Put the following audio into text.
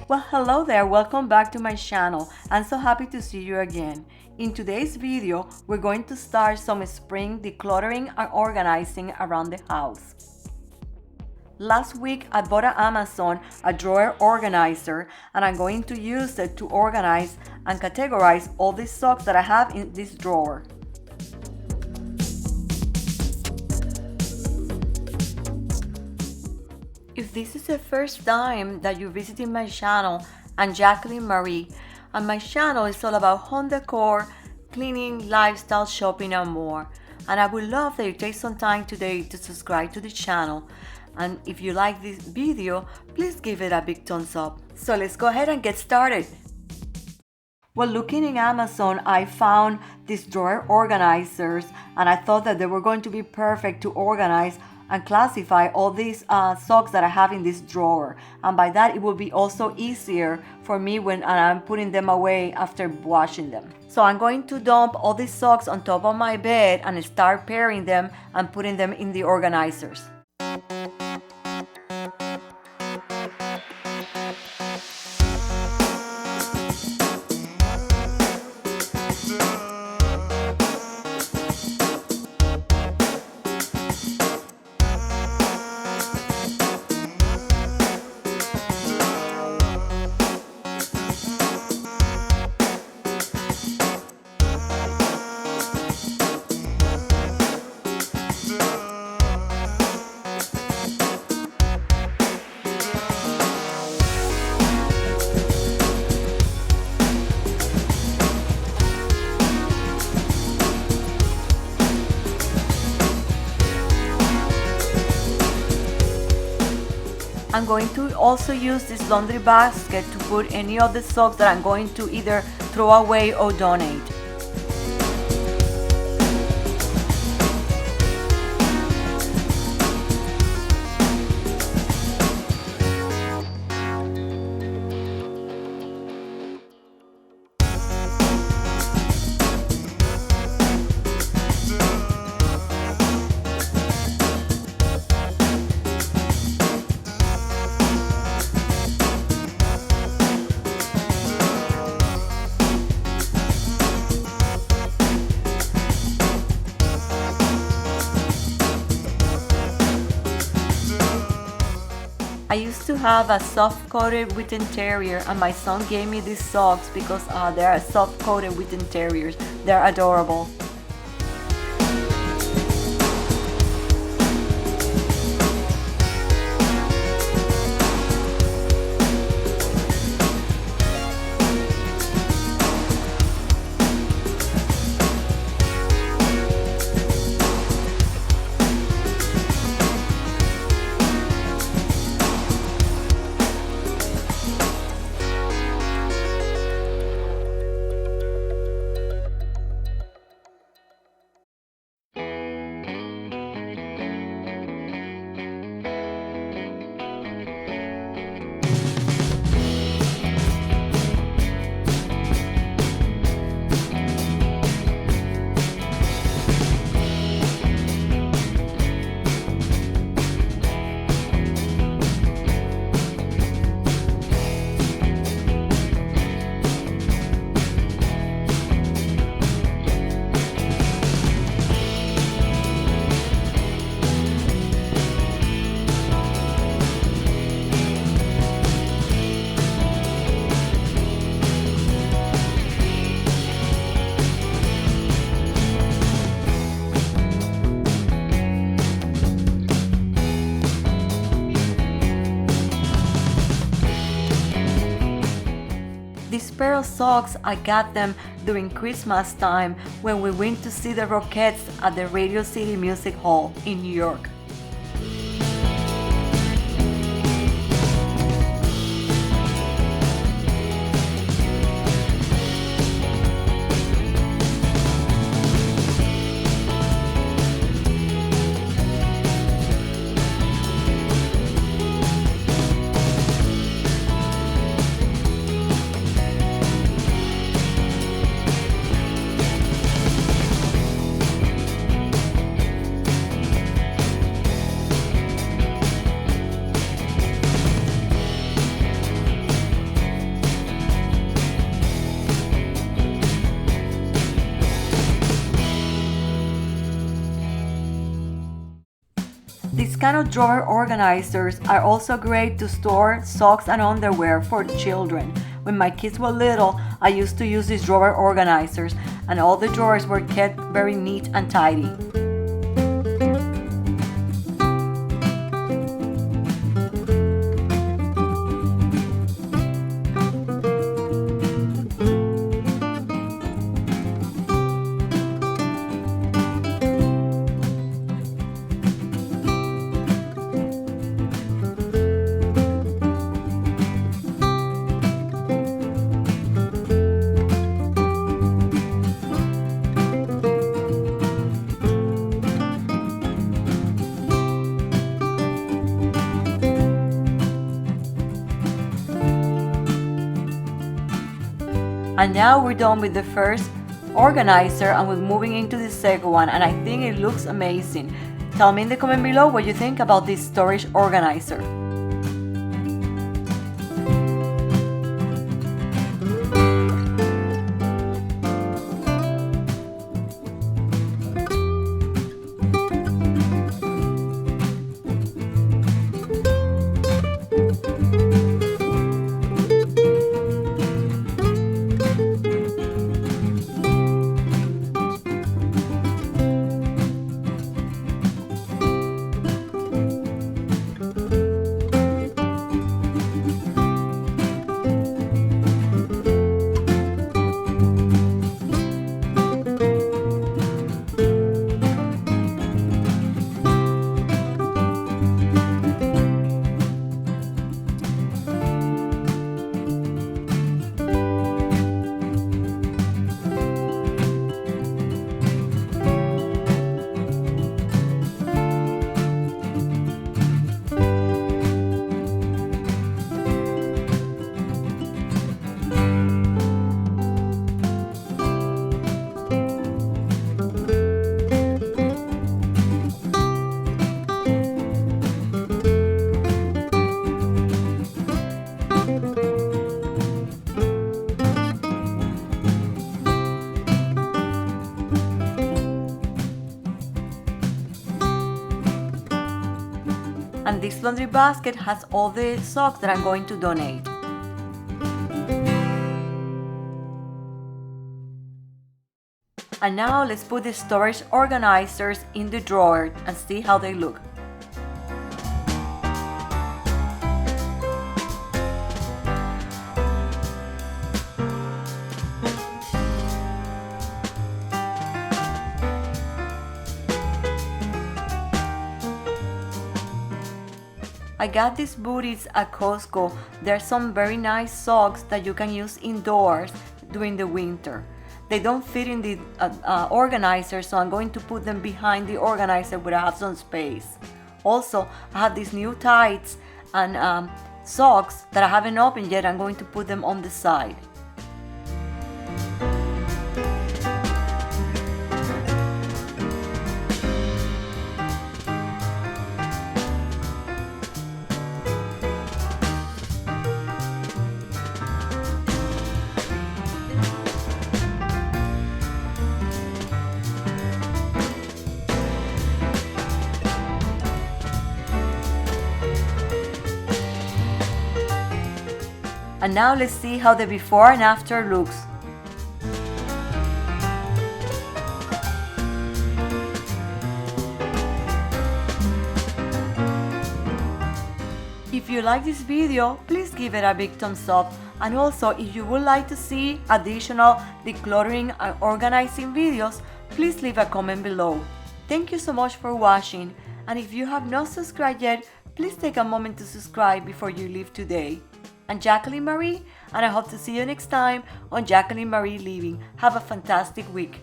Well, hello there, welcome back to my channel. I'm so happy to see you again. In today's video, we're going to start some spring decluttering and organizing around the house. Last week, I bought on Amazon a drawer organizer, and I'm going to use it to organize and categorize all these socks that I have in this drawer. If this is the first time that you're visiting my channel, I'm Jacqueline Marie, and my channel is all about home decor, cleaning, lifestyle, shopping, and more. And I would love that you take some time today to subscribe to the channel. And if you like this video, please give it a big thumbs up. So let's go ahead and get started. Well, looking in Amazon, I found these drawer organizers, and I thought that they were going to be perfect to organize and classify all these socks that I have in this drawer. And by that, it will be also easier for me when I'm putting them away after washing them. So I'm going to dump all these socks on top of my bed and start pairing them and putting them in the organizers. I'm going to also use this laundry basket to put any of the socks that I'm going to either throw away or donate. I used to have a soft-coated wooden terrier, and my son gave me these socks because they are soft-coated wooden terriers. They're adorable. These pair of socks, I got them during Christmas time when we went to see the Rockettes at the Radio City Music Hall in New York. kind of drawer organizers are also great to store socks and underwear for children. When my kids were little, I used to use these drawer organizers, and all the drawers were kept very neat and tidy. And now we're done with the first organizer and we're moving into the second one, and I think it looks amazing. Tell me in the comment below what you think about this storage organizer. And this laundry basket has all the socks that I'm going to donate. And now let's put the storage organizers in the drawer and see how they look. I got these booties at Costco. There are some very nice socks that you can use indoors during the winter. They don't fit in the organizer, so I'm going to put them behind the organizer where I have some space. Also, I have these new tights and socks that I haven't opened yet. I'm going to put them on the side. And now let's see how the before and after looks. If you like this video, please give it a big thumbs up. And also, if you would like to see additional decluttering and organizing videos, please leave a comment below. Thank you so much for watching. And if you have not subscribed yet, please take a moment to subscribe before you leave today. I'm Jacqueline Marie, and I hope to see you next time on Jacqueline Marie Living. Have a fantastic week.